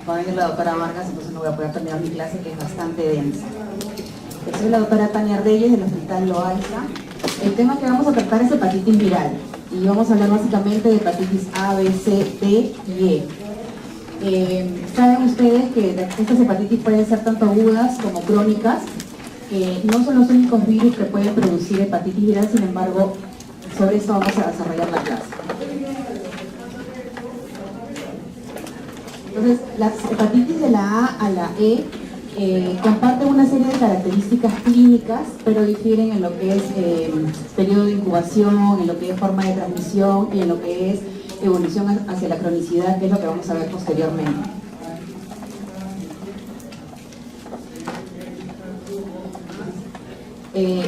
va a venir la doctora Vargas, entonces no voy a poder terminar mi clase, que es bastante densa. Soy la doctora Tania Reyes del Hospital Loaiza. El tema que vamos a tratar es hepatitis viral y vamos a hablar básicamente de hepatitis A, B, C, D y E. Saben ustedes que estas hepatitis pueden ser tanto agudas como crónicas. No son los únicos virus que pueden producir hepatitis viral, sin embargo, sobre esto vamos a desarrollar la clase. Entonces, las hepatitis de la A a la E comparten una serie de características clínicas, pero difieren en lo que es periodo de incubación, en lo que es forma de transmisión y en lo que es evolución hacia la cronicidad, que es lo que vamos a ver posteriormente.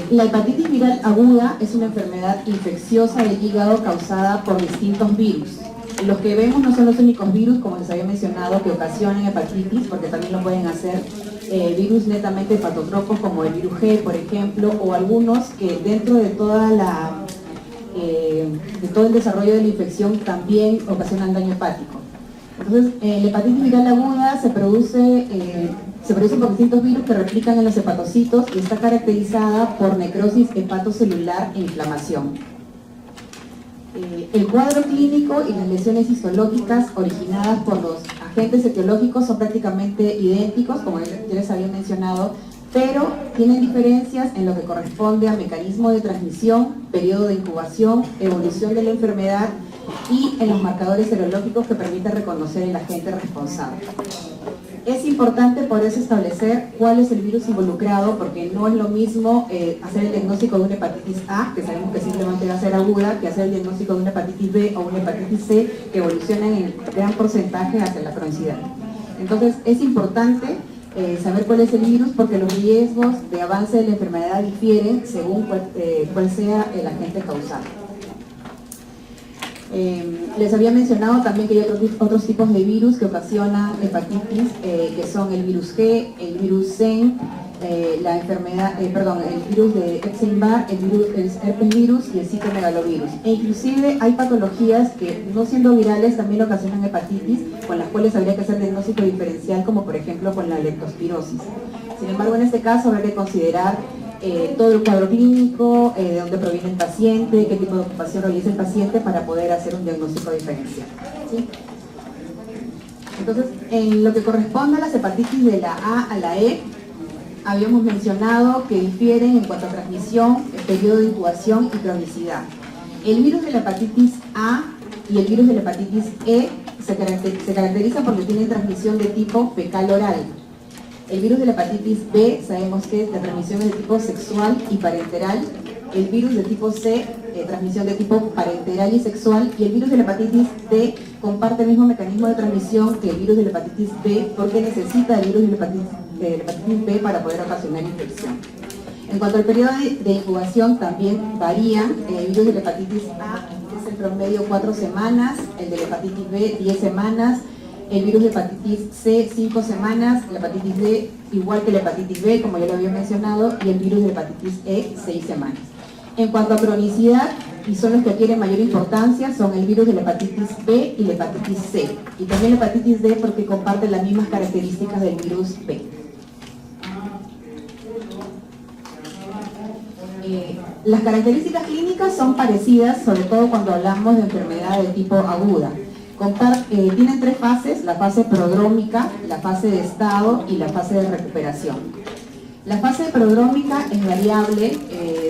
La hepatitis viral aguda es una enfermedad infecciosa del hígado causada por distintos virus. Los que vemos no son los únicos virus, como les había mencionado, que ocasionan hepatitis, porque también lo pueden hacer virus netamente hepatotropos, como el virus G, por ejemplo, o algunos que dentro de toda de todo el desarrollo de la infección también ocasionan daño hepático. Entonces, la hepatitis viral aguda se produce por distintos virus que replican en los hepatocitos y está caracterizada por necrosis hepatocelular e inflamación. El cuadro clínico y las lesiones histológicas originadas por los agentes etiológicos son prácticamente idénticos, como ya les había mencionado, pero tienen diferencias en lo que corresponde a mecanismo de transmisión, periodo de incubación, evolución de la enfermedad y en los marcadores serológicos que permiten reconocer el agente responsable. Es importante por eso establecer cuál es el virus involucrado, porque no es lo mismo hacer el diagnóstico de una hepatitis A, que sabemos que simplemente va a ser aguda, que hacer el diagnóstico de una hepatitis B o una hepatitis C, que evolucionan en gran porcentaje hacia la cronicidad. Entonces es importante saber cuál es el virus, porque los riesgos de avance de la enfermedad difieren según cuál sea el agente causal. Les había mencionado también que hay otros tipos de virus que ocasionan hepatitis, que son el virus G, el virus SEN, el virus de Epstein-Barr, el herpes virus y el citomegalovirus. E inclusive hay patologías que, no siendo virales, también ocasionan hepatitis, con las cuales habría que hacer diagnóstico diferencial, como por ejemplo con la leptospirosis. Sin embargo, en este caso habrá que considerar todo el cuadro clínico, de dónde proviene el paciente, qué tipo de ocupación realiza el paciente para poder hacer un diagnóstico diferencial. ¿Sí? Entonces, en lo que corresponde a las hepatitis de la A a la E, habíamos mencionado que difieren en cuanto a transmisión, el periodo de incubación y cronicidad. El virus de la hepatitis A y el virus de la hepatitis E se caracterizan porque tienen transmisión de tipo fecal oral. El virus de la hepatitis B sabemos que la transmisión es de tipo sexual y parenteral. El virus de tipo C, transmisión de tipo parenteral y sexual. Y el virus de la hepatitis D comparte el mismo mecanismo de transmisión que el virus de la hepatitis B, porque necesita el virus de la hepatitis B para poder ocasionar infección. En cuanto al periodo de incubación, también varían. El virus de la hepatitis A es en promedio 4 semanas, el de la hepatitis B 10 semanas, el virus de hepatitis C 5 semanas, la hepatitis D igual que la hepatitis B, como ya lo había mencionado, y el virus de hepatitis E 6 semanas. En cuanto a cronicidad, y son los que adquieren mayor importancia, son el virus de la hepatitis B y la hepatitis C, y también la hepatitis D porque comparten las mismas características del virus B. Las características clínicas son parecidas, sobre todo cuando hablamos de enfermedad de tipo aguda. Tienen 3 fases: la fase prodrómica, la fase de estado y la fase de recuperación. La fase prodrómica es variable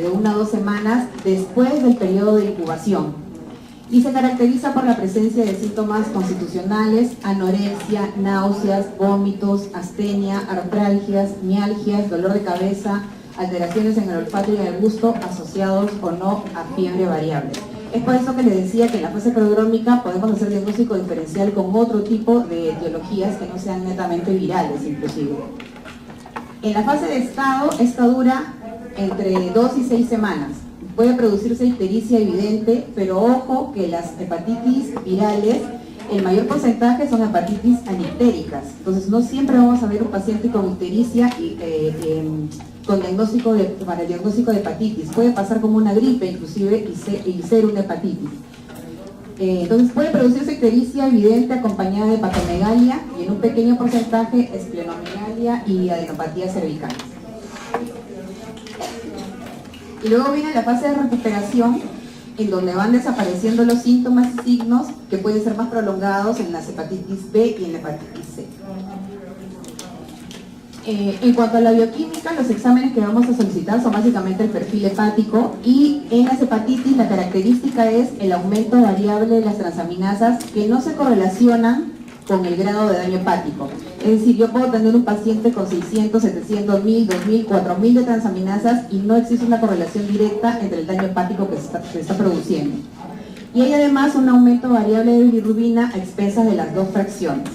de 1 a 2 semanas después del periodo de incubación y se caracteriza por la presencia de síntomas constitucionales, anorexia, náuseas, vómitos, astenia, artralgias, mialgias, dolor de cabeza, alteraciones en el olfato y en el gusto asociados o no a fiebre variable. Es por eso que les decía que en la fase prodrómica podemos hacer diagnóstico diferencial con otro tipo de etiologías que no sean netamente virales, inclusive. En la fase de estado, esta dura entre 2 y 6 semanas. Puede producirse ictericia evidente, pero ojo que las hepatitis virales, el mayor porcentaje son hepatitis anictéricas. Entonces no siempre vamos a ver un paciente con ictericia para el diagnóstico de hepatitis. Puede pasar como una gripe inclusive y ser una hepatitis. Entonces puede producirse ictericia evidente acompañada de hepatomegalia y en un pequeño porcentaje esplenomegalia y adenopatía cervical. Y luego viene la fase de recuperación, en donde van desapareciendo los síntomas y signos que pueden ser más prolongados en la hepatitis B y en la hepatitis C. En cuanto a la bioquímica, los exámenes que vamos a solicitar son básicamente el perfil hepático, y en las hepatitis la característica es el aumento variable de las transaminasas que no se correlacionan con el grado de daño hepático. Es decir, yo puedo tener un paciente con 600, 700, 1000, 2000, 4000 de transaminasas y no existe una correlación directa entre el daño hepático que se está produciendo. Y hay además un aumento variable de bilirrubina a expensas de las dos fracciones.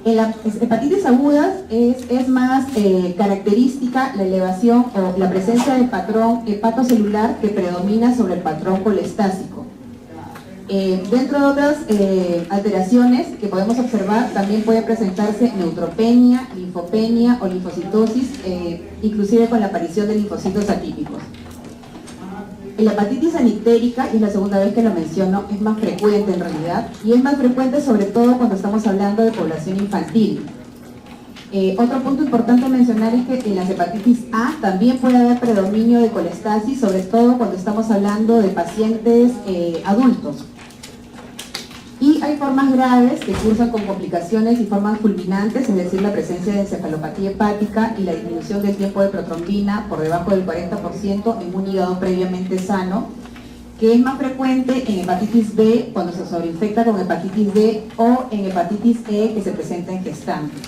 En las hepatitis agudas es más característica la elevación o la presencia del patrón hepatocelular que predomina sobre el patrón colestásico. Dentro de otras alteraciones que podemos observar, también puede presentarse neutropenia, linfopenia o linfocitosis, inclusive con la aparición de linfocitos atípicos. La hepatitis anictérica, y es la segunda vez que lo menciono, es más frecuente en realidad, y es más frecuente sobre todo cuando estamos hablando de población infantil. Otro punto importante a mencionar es que en las hepatitis A también puede haber predominio de colestasis, sobre todo cuando estamos hablando de pacientes adultos. Y hay formas graves que cursan con complicaciones y formas fulminantes, es decir, la presencia de encefalopatía hepática y la disminución del tiempo de protrombina por debajo del 40% en un hígado previamente sano, que es más frecuente en hepatitis B cuando se sobreinfecta con hepatitis D o en hepatitis E que se presenta en gestantes.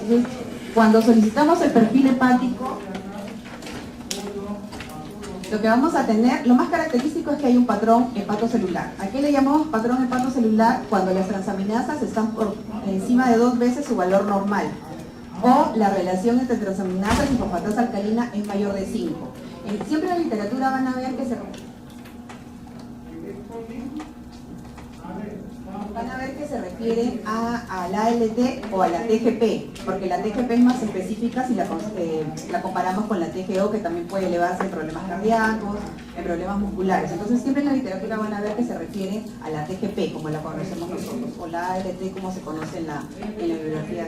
Entonces, cuando solicitamos el perfil hepático, lo que vamos a tener, lo más característico es que hay un patrón hepatocelular. ¿A qué le llamamos patrón hepatocelular? Cuando las transaminasas están por encima de 2 veces su valor normal, o la relación entre transaminasas y fosfatasa alcalina es mayor de 5. Siempre en la literatura van a ver que se refiere a la ALT o a la TGP, porque la TGP es más específica si la comparamos con la TGO, que también puede elevarse en problemas cardíacos, en problemas musculares. Entonces siempre en la literatura van a ver que se refiere a la TGP, como la conocemos nosotros, o la ALT como se conoce en la bibliografía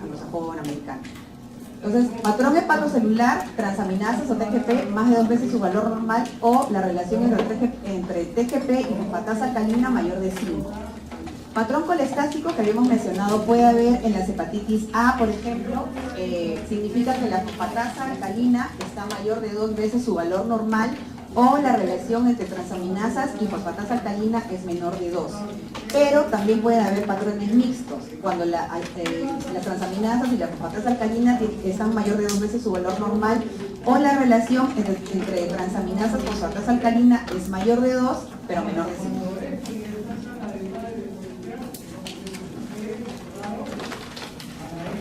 anglosajona, americana. Entonces, patrón hepatocelular, transaminasas o TGP, más de 2 veces su valor normal, o la relación entre TGP y fosfatasa alcalina mayor de 5. Patrón colestásico que habíamos mencionado puede haber en las hepatitis A, por ejemplo, significa que la fosfatasa alcalina está mayor de 2 veces su valor normal, o la relación entre transaminasas y fosfatasa alcalina es menor de 2. Pero también puede haber patrones mixtos, cuando las transaminasas y la fosfatasa alcalina están mayor de 2 veces su valor normal, o la relación entre transaminasas y fosfatasa alcalina es mayor de 2, pero menor de 5.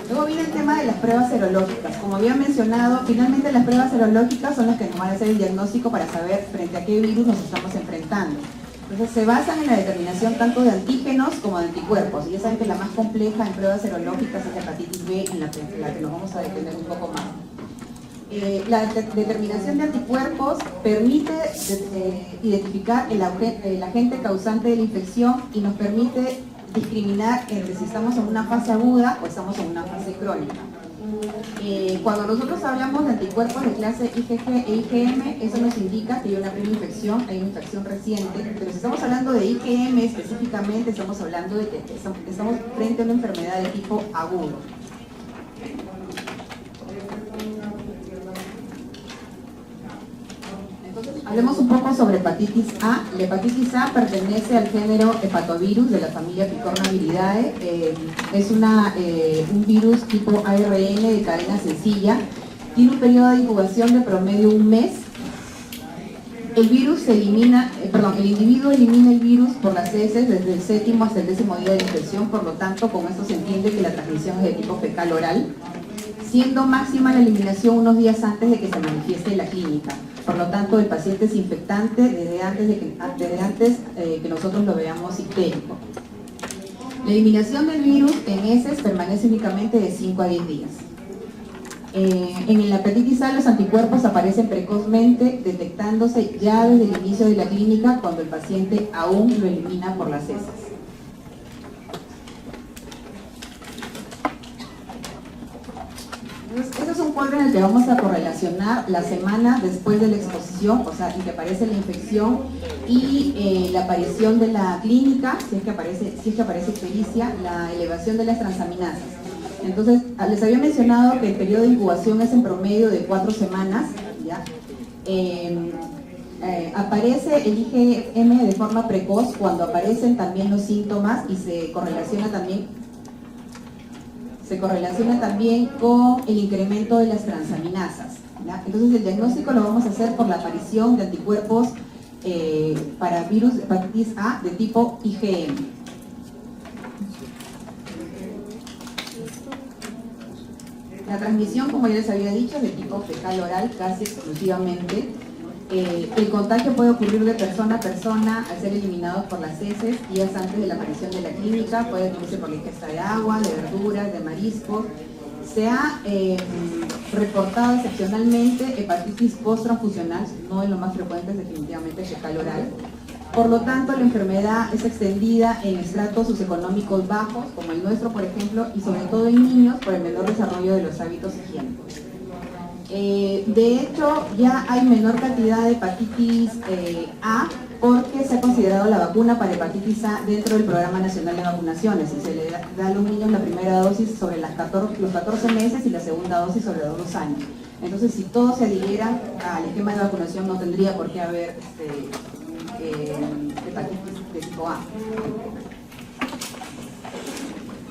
Luego viene el tema de las pruebas serológicas. Como había mencionado, finalmente las pruebas serológicas son las que nos van a hacer el diagnóstico para saber frente a qué virus nos estamos enfrentando. Entonces se basan en la determinación tanto de antígenos como de anticuerpos. Y ya saben que la más compleja en pruebas serológicas es la hepatitis B, en la que nos vamos a detener un poco más. La determinación de anticuerpos permite identificar el agente causante de la infección y nos permite discriminar entre si estamos en una fase aguda o estamos en una fase crónica. Cuando nosotros hablamos de anticuerpos de clase IgG e IgM, eso nos indica que hay una prima infección, hay una infección reciente, pero si estamos hablando de IgM específicamente, estamos hablando de que estamos frente a una enfermedad de tipo agudo. Hablemos un poco sobre hepatitis A. La hepatitis A pertenece al género hepatovirus de la familia Picornaviridae. Es un virus tipo ARN de cadena sencilla. Tiene un periodo de incubación de promedio 1 mes. El individuo elimina el virus por las heces desde el 7º hasta el 10º día de la infección, por lo tanto, con esto se entiende que la transmisión es de tipo fecal oral, siendo máxima la eliminación unos días antes de que se manifieste la clínica. Por lo tanto, el paciente es infectante desde antes que nosotros lo veamos ictérico. La eliminación del virus en heces permanece únicamente de 5 a 10 días. En la hepatitis A los anticuerpos aparecen precozmente, detectándose ya desde el inicio de la clínica cuando el paciente aún lo elimina por las heces. Entonces, este es un cuadro en el que vamos a correlacionar la semana después de la exposición, o sea, en que aparece la infección y la aparición de la clínica, si es que aparece ictericia, la elevación de las transaminasas. Entonces, les había mencionado que el periodo de incubación es en promedio de 4 semanas, ¿ya? Aparece el IgM de forma precoz cuando aparecen también los síntomas y se correlaciona también con el incremento de las transaminasas, ¿ya? Entonces, el diagnóstico lo vamos a hacer por la aparición de anticuerpos para virus de hepatitis A de tipo IgM. La transmisión, como ya les había dicho, es de tipo fecal-oral casi exclusivamente. El contagio puede ocurrir de persona a persona al ser eliminados por las heces días antes de la aparición de la clínica, puede ocurrirse por la ingesta de agua, de verduras, de mariscos. Se ha reportado excepcionalmente hepatitis post-transfusional, no es lo más frecuente, es definitivamente fecal-oral. Por lo tanto, la enfermedad es extendida en estratos socioeconómicos bajos, como el nuestro, por ejemplo, y sobre todo en niños por el menor desarrollo de los hábitos higiénicos. De hecho, ya hay menor cantidad de hepatitis A porque se ha considerado la vacuna para hepatitis A dentro del Programa Nacional de Vacunaciones y se le da a los niños la primera dosis sobre los 14 meses y la segunda dosis sobre los 2 años. Entonces, si todos se adhirieran al esquema de vacunación, no tendría por qué haber hepatitis de tipo A.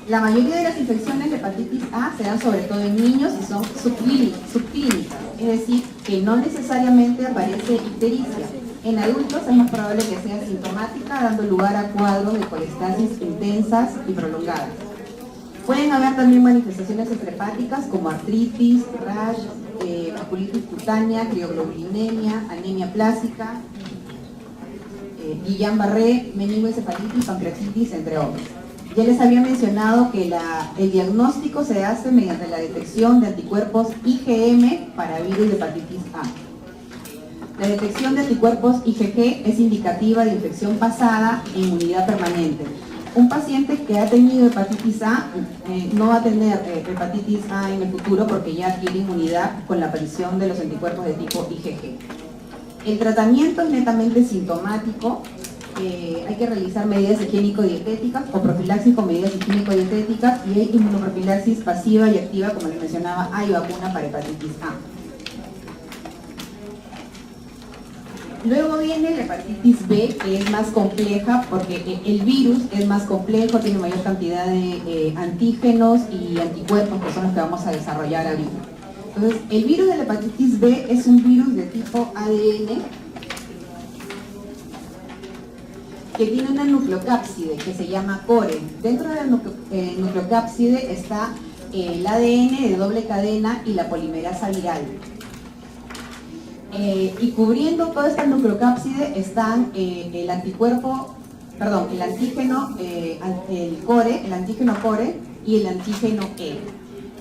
La mayoría de las infecciones de hepatitis A se dan sobre todo en niños y son subclínicas, es decir, que no necesariamente aparece ictericia. En adultos es más probable que sea asintomática, dando lugar a cuadros de colestasis intensas y prolongadas. Pueden haber también manifestaciones extrahepáticas como artritis, rash, vasculitis cutánea, crioglobulinemia, anemia plástica, Guillain-Barré, meningoencefalitis, pancreatitis, entre otros. Ya les había mencionado que el diagnóstico se hace mediante la detección de anticuerpos IgM para virus de hepatitis A. La detección de anticuerpos IgG es indicativa de infección pasada e inmunidad permanente. Un paciente que ha tenido hepatitis A no va a tener hepatitis A en el futuro porque ya adquiere inmunidad con la aparición de los anticuerpos de tipo IgG. El tratamiento es netamente sintomático. Hay que realizar medidas higiénico-dietéticas o profilaxis con medidas higiénico-dietéticas y hay inmunoprofilaxis pasiva y activa, como les mencionaba, hay vacuna para hepatitis A. Luego viene la hepatitis B, que es más compleja porque el virus es más complejo, tiene mayor cantidad de antígenos y anticuerpos, que son los que vamos a desarrollar ahorita. Entonces, el virus de la hepatitis B es un virus de tipo ADN que tiene una nucleocápside que se llama core. Dentro de la nucleocápside está el ADN de doble cadena y la polimerasa viral. Y cubriendo toda esta nucleocápside están el antígeno core y el antígeno E.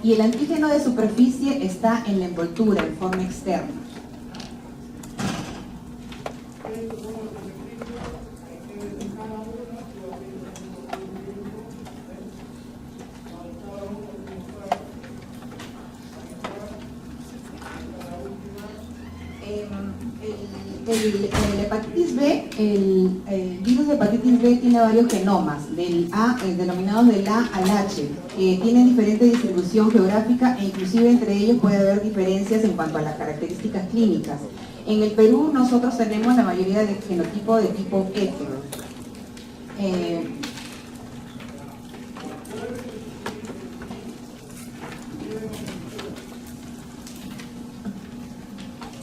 Y el antígeno de superficie está en la envoltura, en forma externa. El hepatitis B, el virus de hepatitis B tiene varios genomas, denominados del A al H, que tienen diferente distribución geográfica e inclusive entre ellos puede haber diferencias en cuanto a las características clínicas. En el Perú nosotros tenemos la mayoría de genotipo de tipo hetero.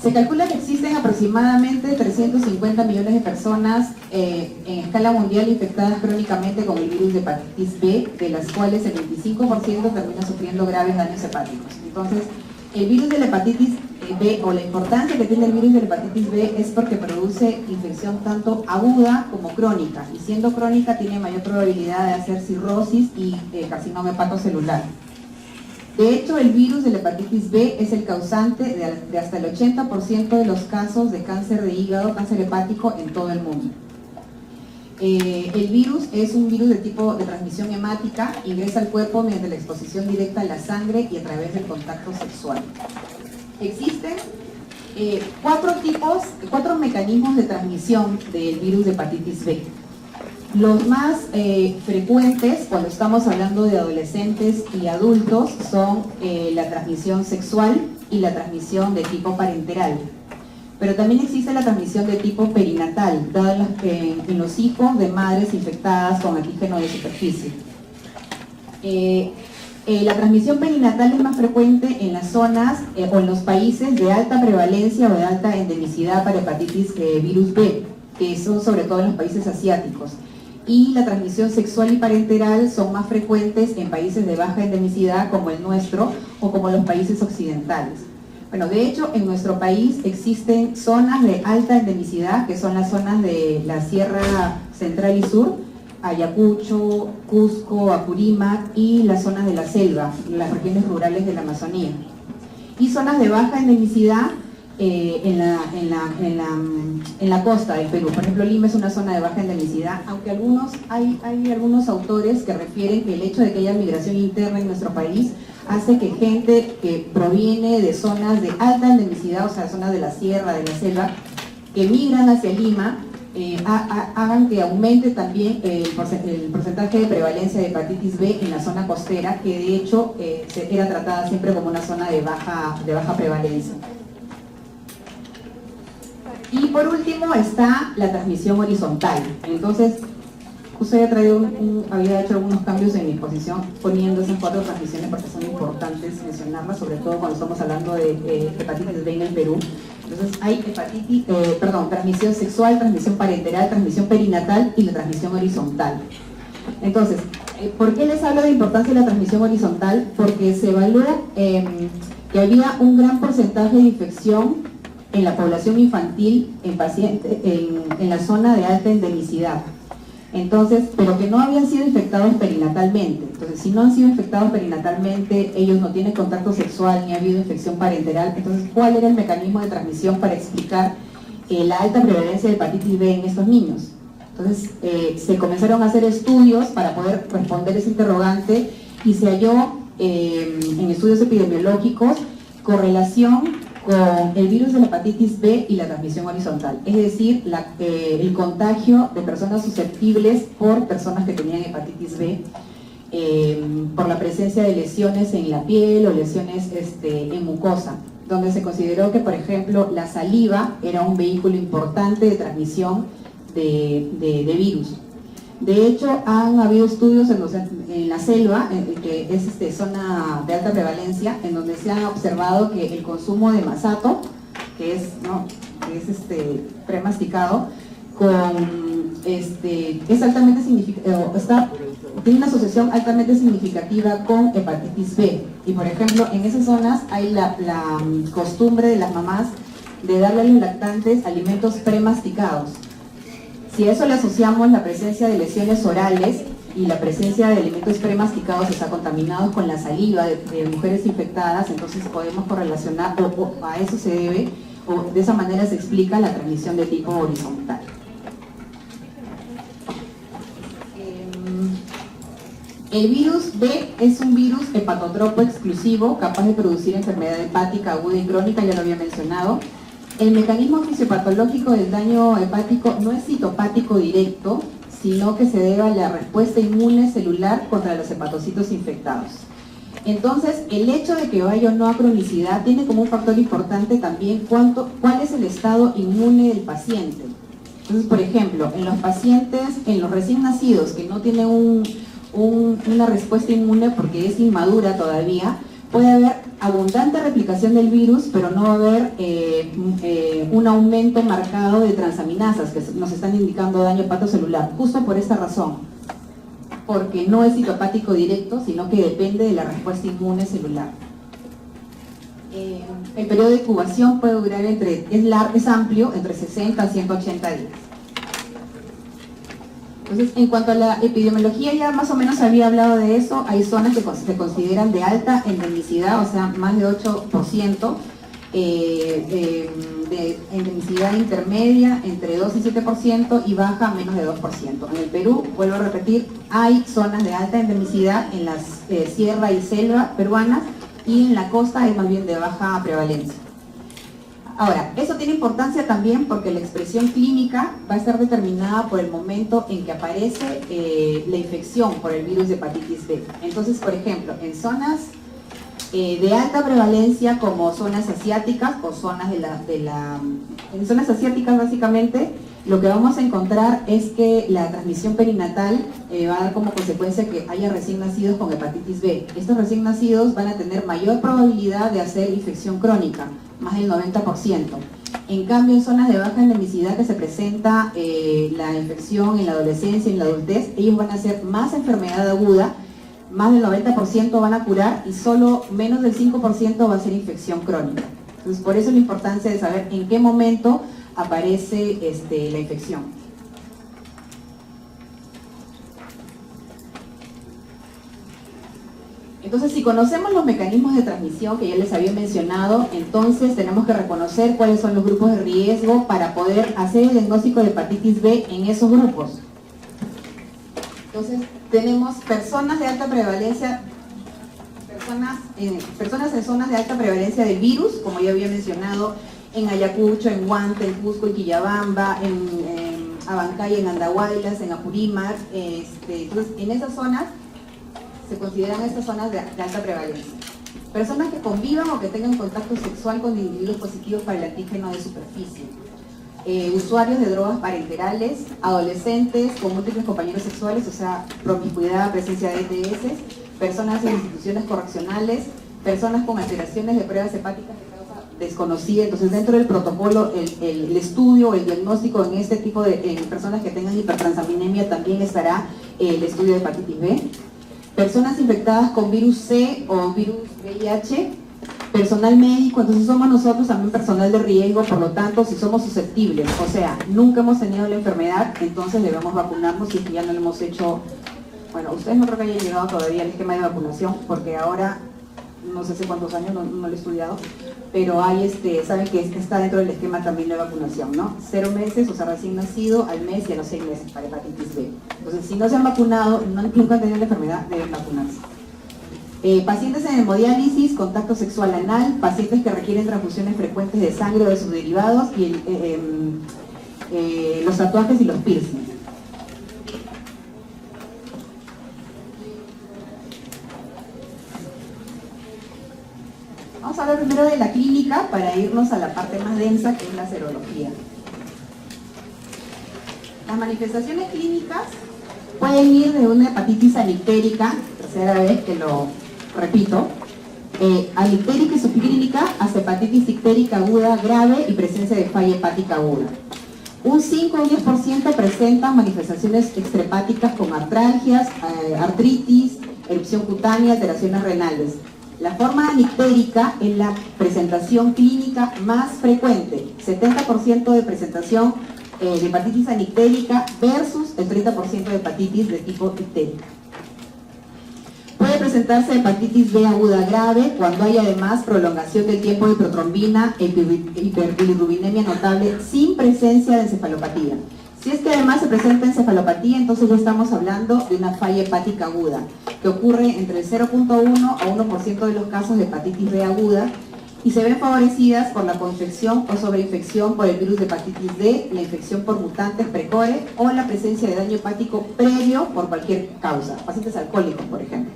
Se calcula que existen aproximadamente 350 millones de personas en escala mundial infectadas crónicamente con el virus de hepatitis B, de las cuales el 25% termina sufriendo graves daños hepáticos. Entonces, el virus de la hepatitis B, o la importancia que tiene el virus de la hepatitis B, es porque produce infección tanto aguda como crónica, y siendo crónica tiene mayor probabilidad de hacer cirrosis y carcinoma hepatocelular. De hecho, el virus de la hepatitis B es el causante de hasta el 80% de los casos de cáncer de hígado, cáncer hepático en todo el mundo. El virus es un virus de tipo de transmisión hemática, ingresa al cuerpo mediante la exposición directa a la sangre y a través del contacto sexual. Existen cuatro mecanismos de transmisión del virus de hepatitis B. Los más frecuentes cuando estamos hablando de adolescentes y adultos son la transmisión sexual y la transmisión de tipo parenteral. Pero también existe la transmisión de tipo perinatal, dada en los hijos de madres infectadas con antígeno de superficie. La transmisión perinatal es más frecuente en las zonas o en los países de alta prevalencia o de alta endemicidad para hepatitis virus B, que son sobre todo en los países asiáticos. Y la transmisión sexual y parenteral son más frecuentes en países de baja endemicidad como el nuestro o como los países occidentales. Bueno, de hecho, en nuestro país existen zonas de alta endemicidad, que son las zonas de la Sierra Central y Sur, Ayacucho, Cusco, Apurímac y las zonas de la selva, las regiones rurales de la Amazonía. Y zonas de baja endemicidad en la costa del Perú. Por ejemplo, Lima es una zona de baja endemicidad, aunque hay algunos autores que refieren que el hecho de que haya migración interna en nuestro país hace que gente que proviene de zonas de alta endemicidad, o sea, zonas de la sierra, de la selva, que migran hacia Lima, hagan que aumente también el porcentaje de prevalencia de hepatitis B en la zona costera, que de hecho era tratada siempre como una zona de baja prevalencia. Y por último está la transmisión horizontal. Entonces, usted había hecho algunos cambios en mi exposición poniendo esas cuatro transmisiones porque son importantes mencionarlas, sobre todo cuando estamos hablando de hepatitis B en el Perú. Entonces hay transmisión sexual, transmisión parenteral, transmisión perinatal y la transmisión horizontal. Entonces, ¿por qué les hablo de importancia de la transmisión horizontal? Porque se evalúa que había un gran porcentaje de infección en la población infantil en la zona de alta endemicidad. Entonces, pero que no habían sido infectados perinatalmente. Entonces, si no han sido infectados perinatalmente, ellos no tienen contacto sexual ni ha habido infección parenteral. Entonces, ¿cuál era el mecanismo de transmisión para explicar la alta prevalencia de hepatitis B en estos niños? Entonces, se comenzaron a hacer estudios para poder responder ese interrogante y se halló en estudios epidemiológicos correlación con el virus de la hepatitis B y la transmisión horizontal, es decir, el contagio de personas susceptibles por personas que tenían hepatitis B por la presencia de lesiones en la piel o lesiones en mucosa, donde se consideró que, por ejemplo, la saliva era un vehículo importante de transmisión de virus. De hecho, han habido estudios en la selva, que es zona de alta prevalencia, en donde se ha observado que el consumo de masato, que es premasticado, es altamente significativo, tiene una asociación altamente significativa con hepatitis B. Y por ejemplo, en esas zonas hay la costumbre de las mamás de darle a los lactantes alimentos premasticados. Si a eso le asociamos la presencia de lesiones orales y la presencia de alimentos premasticados, o sea, contaminados con la saliva de mujeres infectadas, entonces podemos correlacionar, o a eso se debe, o de esa manera se explica la transmisión de tipo horizontal. El virus B es un virus hepatotropo exclusivo, capaz de producir enfermedad hepática aguda y crónica, ya lo había mencionado. El mecanismo fisiopatológico del daño hepático no es citopático directo, sino que se debe a la respuesta inmune celular contra los hepatocitos infectados. Entonces, el hecho de que vaya o no a cronicidad tiene como un factor importante también cuál es el estado inmune del paciente. Entonces, por ejemplo, en los pacientes, en los recién nacidos que no tienen una respuesta inmune porque es inmadura todavía, puede haber abundante replicación del virus, pero no va a haber un aumento marcado de transaminasas que nos están indicando daño hepatocelular, justo por esta razón, porque no es citopático directo, sino que depende de la respuesta inmune celular. El periodo de incubación puede durar es amplio, entre 60 a 180 días. Entonces, en cuanto a la epidemiología, ya más o menos había hablado de eso. Hay zonas que se consideran de alta endemicidad, o sea, más de 8%, de endemicidad intermedia, entre 2 y 7%, y baja, menos de 2%. En el Perú, vuelvo a repetir, hay zonas de alta endemicidad en las sierra y selva peruanas, y en la costa es más bien de baja prevalencia. Ahora, eso tiene importancia también porque la expresión clínica va a estar determinada por el momento en que aparece la infección por el virus de hepatitis B. Entonces, por ejemplo, en zonas de alta prevalencia como zonas asiáticas o zonas en zonas asiáticas básicamente, lo que vamos a encontrar es que la transmisión perinatal va a dar como consecuencia que haya recién nacidos con hepatitis B. Estos recién nacidos van a tener mayor probabilidad de hacer infección crónica, más del 90%. En cambio, en zonas de baja endemicidad que se presenta la infección en la adolescencia y en la adultez, ellos van a hacer más enfermedad aguda, más del 90% van a curar y solo menos del 5% va a ser infección crónica. Entonces, por eso la importancia de saber en qué momento aparece la infección. Entonces, si conocemos los mecanismos de transmisión que ya les había mencionado, entonces tenemos que reconocer cuáles son los grupos de riesgo para poder hacer el diagnóstico de hepatitis B en esos grupos. Entonces, tenemos personas de alta prevalencia, personas en zonas de alta prevalencia del virus, como ya había mencionado, en Ayacucho, en Huanta, en Cusco, en Quillabamba, en Abancay, en Andahuaylas, en Apurímac. Entonces, en esas zonas se consideran estas zonas de alta prevalencia. Personas que convivan o que tengan contacto sexual con individuos positivos para el antígeno de superficie. Usuarios de drogas parenterales, adolescentes con múltiples compañeros sexuales, o sea, promiscuidad, presencia de ETS, personas en instituciones correccionales, personas con alteraciones de pruebas hepáticas de causa desconocida. Entonces, dentro del protocolo, el estudio, el diagnóstico en este tipo de personas que tengan hipertransaminemia también estará el estudio de hepatitis B. Personas infectadas con virus C o virus VIH, personal médico, entonces somos nosotros también personal de riesgo, por lo tanto, si somos susceptibles, o sea, nunca hemos tenido la enfermedad, entonces debemos vacunarnos si es que ya no lo hemos hecho. Bueno, ustedes no creo que hayan llegado todavía al esquema de vacunación, porque ahora, no sé hace cuántos años, no lo he estudiado, pero hay, saben que está dentro del esquema también de vacunación, ¿no? 0 meses, o sea, recién nacido, al mes y a los 6 meses para hepatitis B. Entonces, si no se han vacunado, nunca han tenido la enfermedad, deben vacunarse. Pacientes en hemodiálisis, contacto sexual anal, pacientes que requieren transfusiones frecuentes de sangre o de sus derivados, y los tatuajes y los piercings. Vamos a hablar primero de la clínica para irnos a la parte más densa, que es la serología. Las manifestaciones clínicas pueden ir de una hepatitis alictérica, tercera vez que lo repito, alictérica y subclínica, hasta hepatitis ictérica aguda grave y presencia de falla hepática aguda. Un 5 o 10% presentan manifestaciones extrahepáticas como artralgias, artritis, erupción cutánea, alteraciones renales. La forma anictérica es la presentación clínica más frecuente, 70% de presentación de hepatitis anictérica versus el 30% de hepatitis de tipo ictérica. Puede presentarse hepatitis B aguda grave cuando hay además prolongación del tiempo de protrombina, hiperbilirubinemia notable sin presencia de encefalopatía. Si es que además se presenta encefalopatía, entonces ya estamos hablando de una falla hepática aguda, que ocurre entre el 0.1 a 1% de los casos de hepatitis B aguda, y se ven favorecidas por la coinfección o sobreinfección por el virus de hepatitis D, la infección por mutantes precore o la presencia de daño hepático previo por cualquier causa, pacientes alcohólicos, por ejemplo.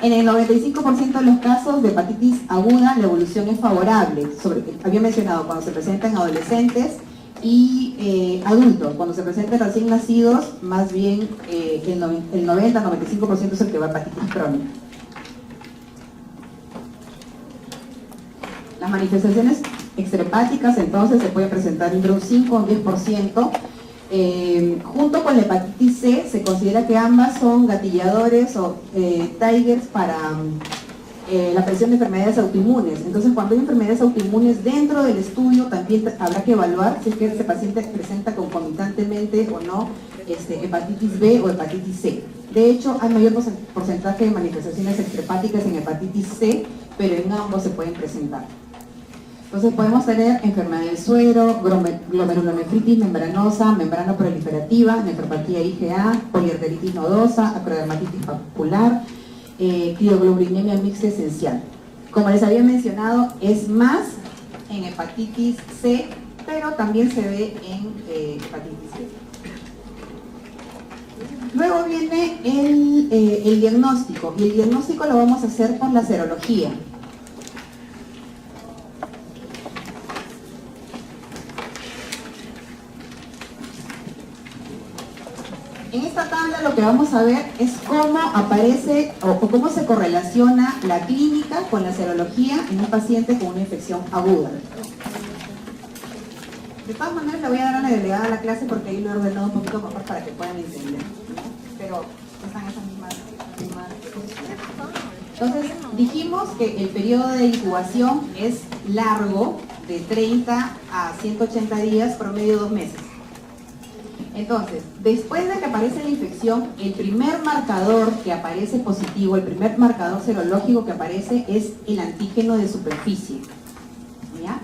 En el 95% de los casos de hepatitis aguda, la evolución es favorable. Había mencionado cuando se presenta en adolescentes y adultos. Cuando se presentan recién nacidos, más bien el 90-95% es el que va a hepatitis crónica. Las manifestaciones extrahepáticas entonces se pueden presentar entre un 5 o un 10%. Junto con la hepatitis C se considera que ambas son gatilladores o triggers para la aparición de enfermedades autoinmunes. Entonces, cuando hay enfermedades autoinmunes dentro del estudio, también habrá que evaluar si es que ese paciente presenta concomitantemente o no hepatitis B o hepatitis C. De hecho, hay mayor porcentaje de manifestaciones extrahepáticas en hepatitis C, pero en ambos se pueden presentar. Entonces podemos tener enfermedad del suero, glomerulonefritis membranosa, membrana proliferativa, nefropatía IgA, poliarteritis nodosa, acrodermatitis papular, crioglobulinemia mixta esencial. Como les había mencionado, es más en hepatitis C, pero también se ve en hepatitis C. Luego viene el diagnóstico, y el diagnóstico lo vamos a hacer con la serología. En esta tabla lo que vamos a ver es cómo aparece o cómo se correlaciona la clínica con la serología en un paciente con una infección aguda. De todas maneras le voy a dar a la delegada a la clase porque ahí lo he ordenado un poquito mejor para que puedan entender, ¿no? Pero están esas mismas posiciones. Entonces dijimos que el periodo de incubación es largo, de 30 a 180 días, promedio 2 meses. Entonces, después de que aparece la infección, el primer marcador que aparece positivo, el primer marcador serológico que aparece es el antígeno de superficie, ¿ya?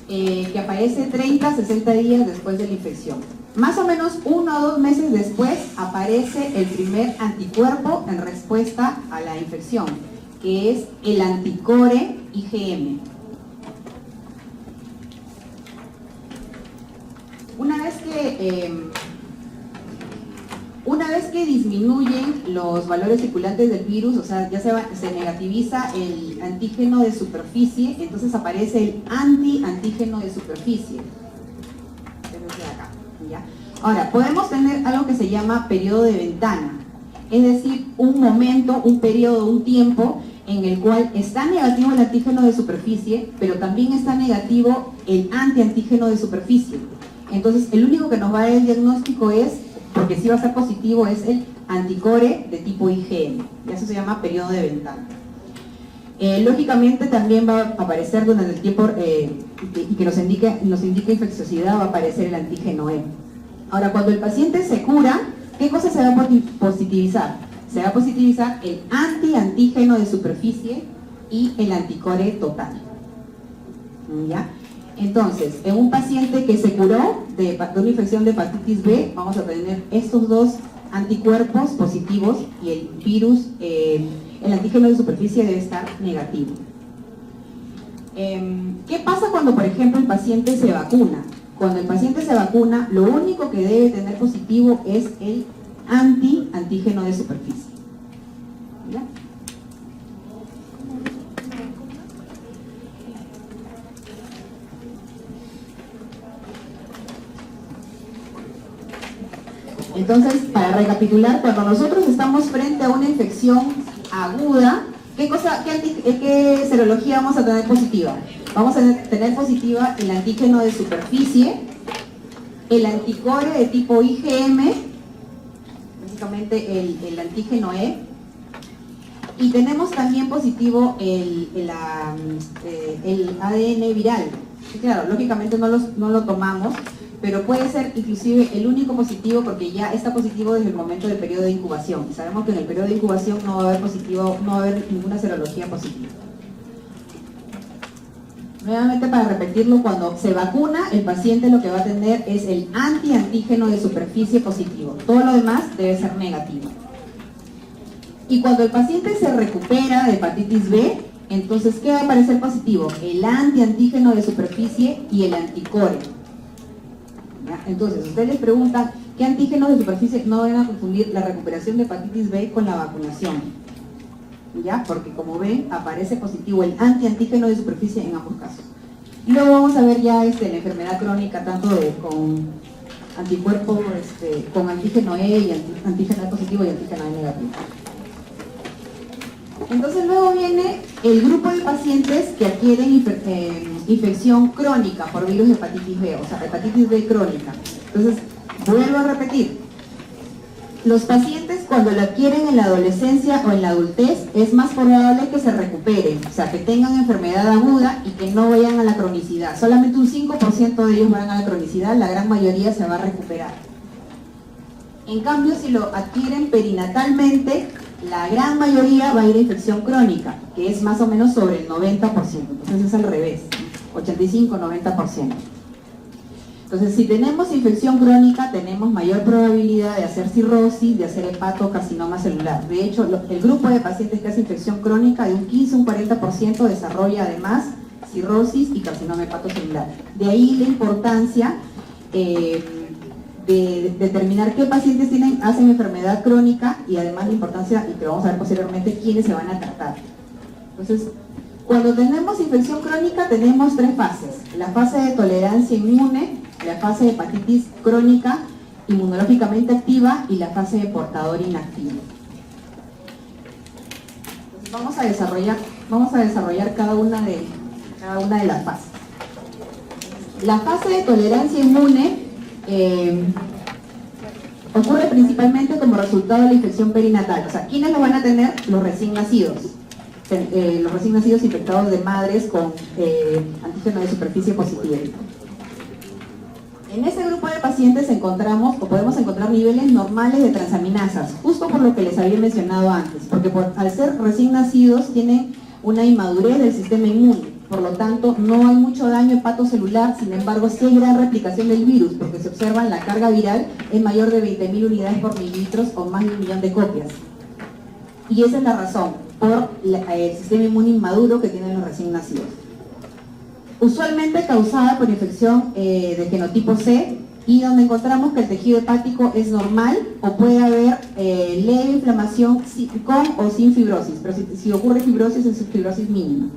Que aparece 30 a 60 días después de la infección. Más o menos 1 o 2 meses después aparece el primer anticuerpo en respuesta a la infección, que es el anticore IgM. Una vez que disminuyen los valores circulantes del virus, o sea, ya se negativiza el antígeno de superficie, entonces aparece el anti-antígeno de superficie. Desde acá, ¿ya? Ahora, podemos tener algo que se llama periodo de ventana, es decir, un momento, un periodo, un tiempo en el cual está negativo el antígeno de superficie, pero también está negativo el anti-antígeno de superficie. Entonces, el único que nos va a dar el diagnóstico es, porque sí va a ser positivo, es el anticore de tipo IgM. Y eso se llama periodo de ventana. Lógicamente también va a aparecer durante el tiempo y que nos indica infecciosidad, va a aparecer el antígeno E. Ahora, cuando el paciente se cura, ¿qué cosa se va a positivizar? Se va a positivizar el anti-antígeno de superficie y el anticore total. ¿Ya? Entonces, en un paciente que se curó de una infección de hepatitis B, vamos a tener estos dos anticuerpos positivos y el virus, el antígeno de superficie debe estar negativo. ¿Qué pasa cuando, por ejemplo, el paciente se vacuna? Cuando el paciente se vacuna, lo único que debe tener positivo es el antígeno de superficie. ¿Ya? Entonces, para recapitular, cuando nosotros estamos frente a una infección aguda, ¿qué serología vamos a tener positiva? Vamos a tener positiva el antígeno de superficie, el anticore de tipo IgM, básicamente el antígeno E, y tenemos también positivo el ADN viral. Y claro, lógicamente no lo tomamos, pero puede ser inclusive el único positivo porque ya está positivo desde el momento del periodo de incubación. Y sabemos que en el periodo de incubación no va a haber ninguna serología positiva. Nuevamente, para repetirlo, cuando se vacuna, el paciente lo que va a tener es el antígeno de superficie positivo. Todo lo demás debe ser negativo. Y cuando el paciente se recupera de hepatitis B, entonces, ¿qué va a aparecer positivo? El antígeno de superficie y el anticore. ¿Ya? Entonces, ustedes les preguntan qué antígenos de superficie, no van a confundir la recuperación de hepatitis B con la vacunación. ¿Ya? Porque como ven, aparece positivo el antígeno de superficie en ambos casos. Y luego vamos a ver ya la enfermedad crónica, tanto con anticuerpos, con antígeno E y antígeno E positivo y antígeno E negativo. Entonces luego viene el grupo de pacientes que adquieren infección crónica por virus de hepatitis B, o sea, hepatitis B crónica. Entonces, vuelvo a repetir, los pacientes cuando lo adquieren en la adolescencia o en la adultez es más probable que se recuperen, o sea, que tengan enfermedad aguda y que no vayan a la cronicidad. Solamente un 5% de ellos van a la cronicidad, la gran mayoría se va a recuperar. En cambio, si lo adquieren perinatalmente, la gran mayoría va a ir a infección crónica, que es más o menos sobre el 90%. Entonces es al revés, 85-90%. Entonces, si tenemos infección crónica, tenemos mayor probabilidad de hacer cirrosis, de hacer hepatocarcinoma celular. De hecho, el grupo de pacientes que hace infección crónica, de un 15-40% desarrolla además cirrosis y carcinoma hepatocelular. De ahí la importancia de determinar qué pacientes hacen enfermedad crónica y además la importancia, y que vamos a ver posteriormente, quiénes se van a tratar. Entonces, cuando tenemos infección crónica tenemos tres fases: la fase de tolerancia inmune, la fase de hepatitis crónica inmunológicamente activa y la fase de portador inactivo. Entonces, vamos a desarrollar cada una de las fases. La fase de tolerancia inmune ocurre principalmente como resultado de la infección perinatal. O sea, ¿quiénes lo van a tener? Los recién nacidos. Los recién nacidos infectados de madres con antígeno de superficie positiva. En ese grupo de pacientes podemos encontrar niveles normales de transaminasas, justo por lo que les había mencionado antes, porque al ser recién nacidos tienen una inmadurez del sistema inmune. Por lo tanto, no hay mucho daño hepatocelular, sin embargo, sí hay gran replicación del virus, porque se observa la carga viral es mayor de 20.000 unidades por mililitros o más de 1 millón de copias. Y esa es la razón, por el sistema inmune inmaduro que tienen los recién nacidos. Usualmente causada por infección de genotipo C, y donde encontramos que el tejido hepático es normal o puede haber leve inflamación con o sin fibrosis, pero si ocurre fibrosis es fibrosis mínima.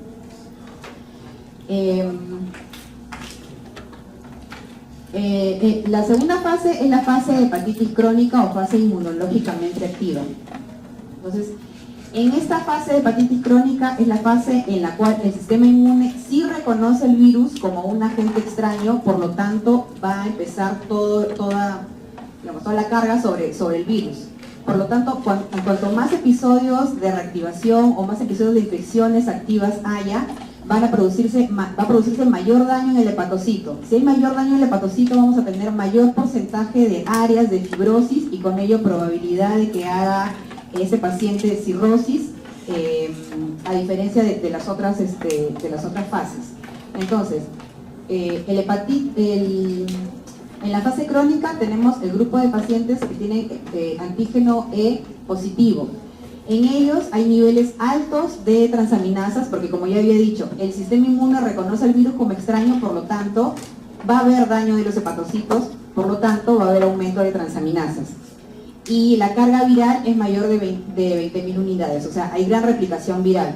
La segunda fase es la fase de hepatitis crónica o fase inmunológicamente activa. Entonces, en esta fase de hepatitis crónica es la fase en la cual el sistema inmune sí reconoce el virus como un agente extraño, por lo tanto va a empezar toda la carga sobre el virus. Por lo tanto, cuanto más episodios de reactivación o más episodios de infecciones activas haya, va a producirse mayor daño en el hepatocito. Si hay mayor daño en el hepatocito, vamos a tener mayor porcentaje de áreas de fibrosis y con ello probabilidad de que haga ese paciente cirrosis, a diferencia de las otras fases. Entonces, en la fase crónica tenemos el grupo de pacientes que tienen antígeno E positivo. En ellos hay niveles altos de transaminasas, porque como ya había dicho, el sistema inmune reconoce el virus como extraño, por lo tanto va a haber daño de los hepatocitos, por lo tanto va a haber aumento de transaminasas. Y la carga viral es mayor de 20.000 unidades, o sea, hay gran replicación viral.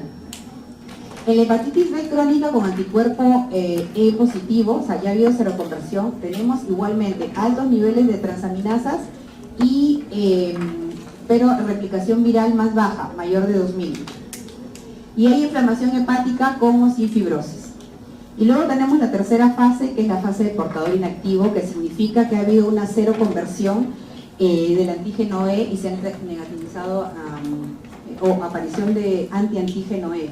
En la hepatitis B crónica con anticuerpo E positivo, o sea, ya ha habido seroconversión, tenemos igualmente altos niveles de transaminasas pero replicación viral más baja, mayor de 2.000. Y hay inflamación hepática con o sin fibrosis. Y luego tenemos la tercera fase, que es la fase de portador inactivo, que significa que ha habido una seroconversión del antígeno E y se han negativizado o aparición de antiantígeno E.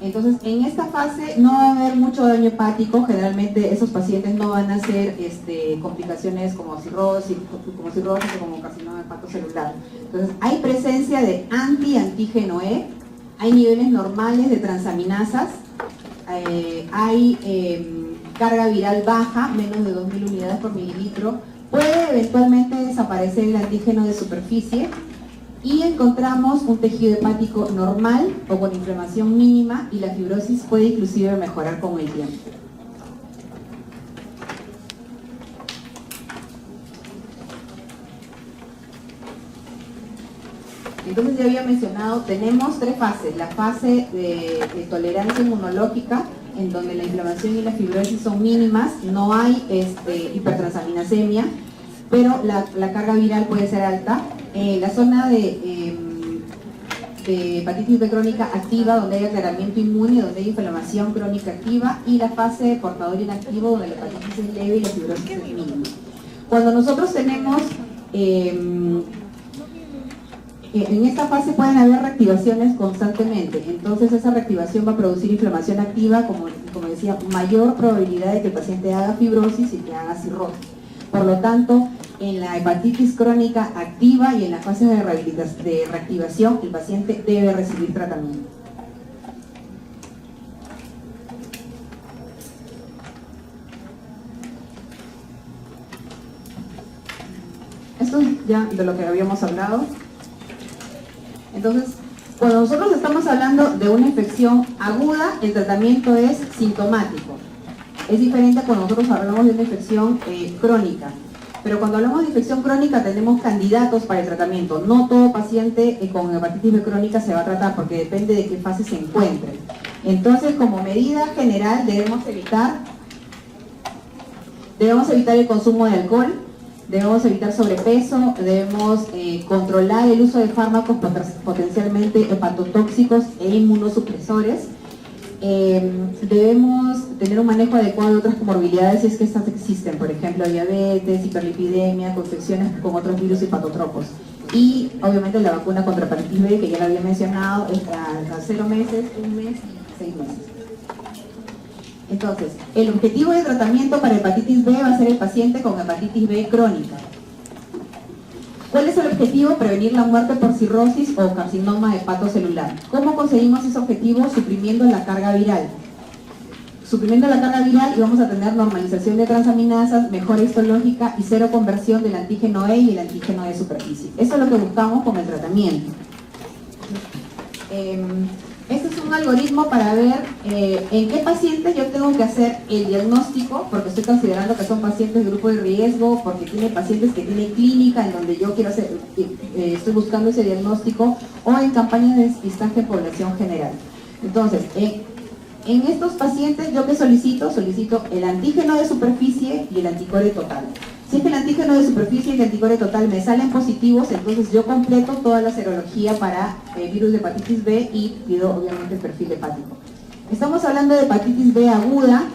Entonces, en esta fase no va a haber mucho daño hepático. Generalmente esos pacientes no van a hacer complicaciones como cirrosis o como carcinoma hepatocelular. Entonces, hay presencia de antiantígeno E, hay niveles normales de transaminasas, hay carga viral baja, menos de 2.000 unidades por mililitro, puede eventualmente desaparecer el antígeno de superficie, y encontramos un tejido hepático normal o con inflamación mínima, y la fibrosis puede inclusive mejorar con el tiempo. Entonces, ya había mencionado, tenemos tres fases: la fase de tolerancia inmunológica, en donde la inflamación y la fibrosis son mínimas, no hay hipertransaminasemia, pero la carga viral puede ser alta. La zona de hepatitis B crónica activa, donde hay aclaramiento inmune, donde hay inflamación crónica activa, y la fase de portador inactivo, donde la hepatitis es leve y la fibrosis es mínima. Cuando nosotros tenemos en esta fase pueden haber reactivaciones constantemente, entonces esa reactivación va a producir inflamación activa, como decía, mayor probabilidad de que el paciente haga fibrosis y que haga cirrosis. Por lo tanto, en la hepatitis crónica activa y en la fase de reactivación, el paciente debe recibir tratamiento. Esto es ya de lo que habíamos hablado. Entonces, cuando nosotros estamos hablando de una infección aguda, el tratamiento es sintomático. Es diferente cuando nosotros hablamos de una infección crónica. Pero cuando hablamos de infección crónica tenemos candidatos para el tratamiento. No todo paciente con hepatitis B crónica se va a tratar porque depende de qué fase se encuentre. Entonces, como medida general debemos evitar el consumo de alcohol, debemos evitar sobrepeso, debemos controlar el uso de fármacos potencialmente hepatotóxicos e inmunosupresores. Debemos tener un manejo adecuado de otras comorbilidades si es que estas existen, por ejemplo diabetes, hiperlipidemia, infecciones con otros virus hepatotropos. Y obviamente la vacuna contra hepatitis B, que ya lo había mencionado, es a 0 meses, 1 mes y 6 meses. Entonces, el objetivo de tratamiento para hepatitis B va a ser el paciente con hepatitis B crónica. ¿Cuál es el objetivo? Prevenir la muerte por cirrosis o carcinoma hepatocelular. ¿Cómo conseguimos ese objetivo? Suprimiendo la carga viral. Suprimiendo la carga viral y vamos a tener normalización de transaminasas, mejora histológica y cero conversión del antígeno E y el antígeno de superficie. Eso es lo que buscamos con el tratamiento. Este es un algoritmo para ver en qué pacientes yo tengo que hacer el diagnóstico, porque estoy considerando que son pacientes de grupo de riesgo, porque tiene pacientes que tienen clínica en donde yo quiero hacer, estoy buscando ese diagnóstico, o en campañas de despistaje de población general. Entonces, en estos pacientes, ¿yo qué solicito? Solicito el antígeno de superficie y el anticore total. Si es que el antígeno de superficie y el anticore total me salen positivos, entonces yo completo toda la serología para virus de hepatitis B y pido obviamente el perfil hepático. Estamos hablando de hepatitis B aguda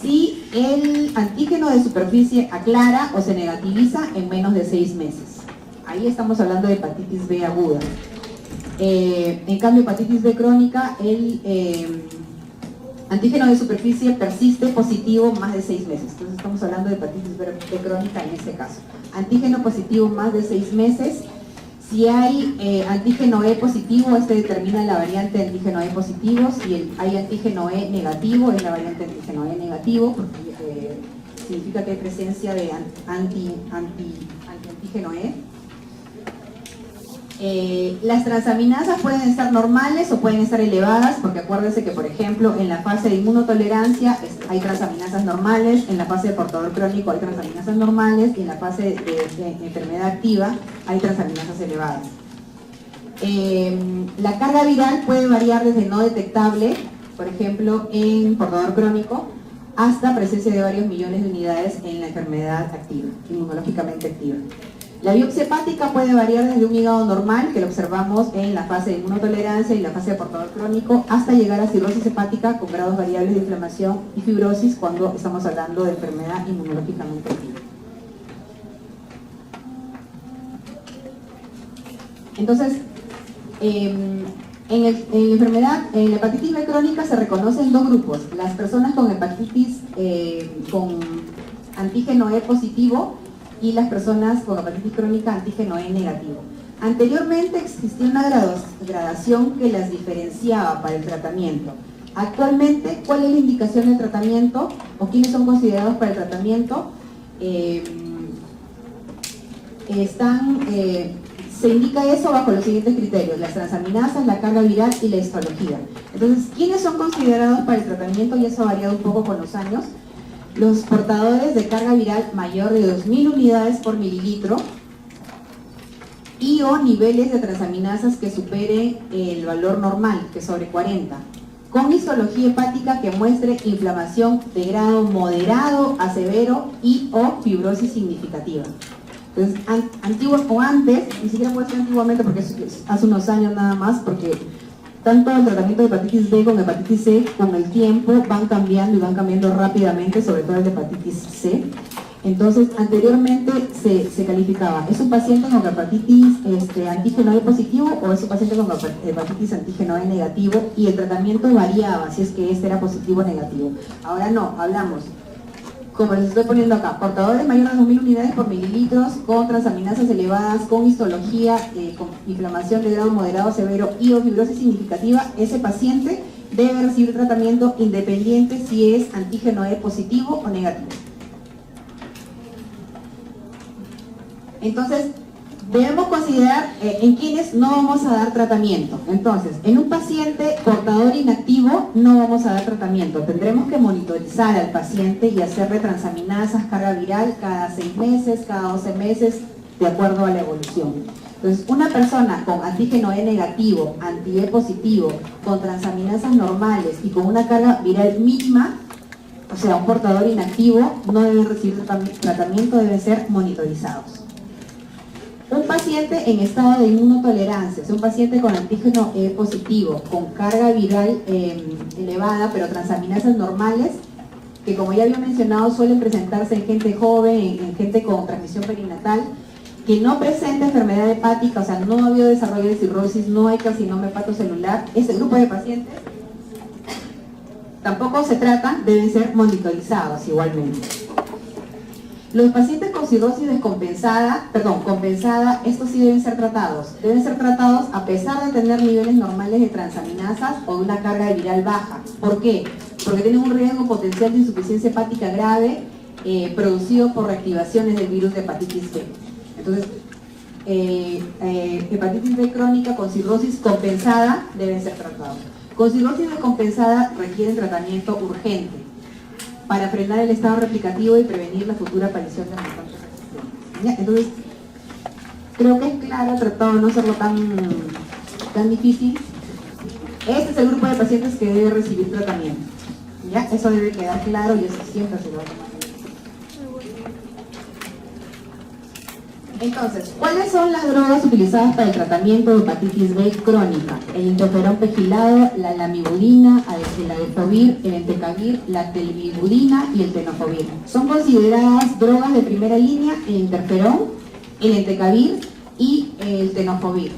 si el antígeno de superficie aclara o se negativiza en menos de 6 meses. Ahí estamos hablando de hepatitis B aguda. En cambio, hepatitis B crónica, el antígeno de superficie persiste positivo más de 6 meses. Entonces estamos hablando de hepatitis B crónica en este caso. Antígeno positivo más de 6 meses. Si hay antígeno E positivo, este determina la variante de antígeno E positivo. Si hay antígeno E negativo, es la variante de antígeno E negativo, porque significa que hay presencia de antígeno E. Las transaminasas pueden estar normales o pueden estar elevadas, porque acuérdense que, por ejemplo, en la fase de inmunotolerancia hay transaminasas normales, en la fase de portador crónico hay transaminasas normales y en la fase de enfermedad activa hay transaminasas elevadas. La carga viral puede variar desde no detectable, por ejemplo, en portador crónico, hasta presencia de varios millones de unidades en la enfermedad activa, inmunológicamente activa. La biopsia hepática puede variar desde un hígado normal, que lo observamos en la fase de inmunotolerancia y la fase de portador crónico, hasta llegar a cirrosis hepática con grados variables de inflamación y fibrosis cuando estamos hablando de enfermedad inmunológicamente activa. Entonces, en la hepatitis B crónica se reconocen 2 grupos: las personas con hepatitis con antígeno E positivo y las personas con hepatitis crónica antígeno E negativo. Anteriormente existía una gradación que las diferenciaba para el tratamiento. Actualmente, ¿cuál es la indicación del tratamiento o quiénes son considerados para el tratamiento? Se indica eso bajo los siguientes criterios: las transaminasas, la carga viral y la histología. Entonces, ¿quiénes son considerados para el tratamiento? Y eso ha variado un poco con los años. Los portadores de carga viral mayor de 2000 unidades por mililitro y o niveles de transaminasas que superen el valor normal, que es sobre 40, con histología hepática que muestre inflamación de grado moderado a severo y o fibrosis significativa. Entonces, antes, ni siquiera puedo decir antiguamente porque es hace unos años nada más, porque tanto el tratamiento de hepatitis B con hepatitis C con el tiempo van cambiando y van cambiando rápidamente, sobre todo el de hepatitis C. Entonces, anteriormente se calificaba: ¿es un paciente con hepatitis antígeno E positivo o es un paciente con hepatitis antígeno E negativo? Y el tratamiento variaba si es que este era positivo o negativo. Ahora no, hablamos como les estoy poniendo acá, portadores mayores de 2000 unidades por mililitros, con transaminasas elevadas, con histología, con inflamación de grado moderado severo y o fibrosis significativa, ese paciente debe recibir tratamiento independiente si es antígeno E positivo o negativo. Entonces, debemos considerar en quienes no vamos a dar tratamiento. Entonces, en un paciente portador inactivo no vamos a dar tratamiento. Tendremos que monitorizar al paciente y hacerle transaminasas, carga viral cada 6 meses, cada 12 meses, de acuerdo a la evolución. Entonces, una persona con antígeno E negativo, anti-E positivo, con transaminasas normales y con una carga viral mínima, o sea, un portador inactivo, no debe recibir tratamiento, deben ser monitorizados. Un paciente en estado de inmunotolerancia, es un paciente con antígeno E positivo, con carga viral elevada, pero transaminasas normales, que como ya había mencionado suelen presentarse en gente joven, en gente con transmisión perinatal, que no presenta enfermedad hepática, o sea, no ha habido desarrollo de cirrosis, no hay carcinoma hepatocelular, ese grupo de pacientes tampoco se tratan, deben ser monitorizados igualmente. Los pacientes con cirrosis compensada, estos sí deben ser tratados. Deben ser tratados a pesar de tener niveles normales de transaminasas o de una carga viral baja. ¿Por qué? Porque tienen un riesgo potencial de insuficiencia hepática grave producido por reactivaciones del virus de hepatitis B. Entonces, hepatitis B crónica con cirrosis compensada deben ser tratados. Con cirrosis descompensada requieren tratamiento urgente para frenar el estado replicativo y prevenir la futura aparición de mutantes resistentes. Entonces, creo que es claro, tratado de no hacerlo tan difícil. Este es el grupo de pacientes que debe recibir tratamiento. ¿Ya? Eso debe quedar claro y eso siempre se lo va a tomar. Entonces, ¿cuáles son las drogas utilizadas para el tratamiento de hepatitis B crónica? El interferón pegilado, la lamivudina, el adefovir, el entecavir, la telvibudina y el tenofovir. Son consideradas drogas de primera línea el interferón, el entecavir y el tenofovir.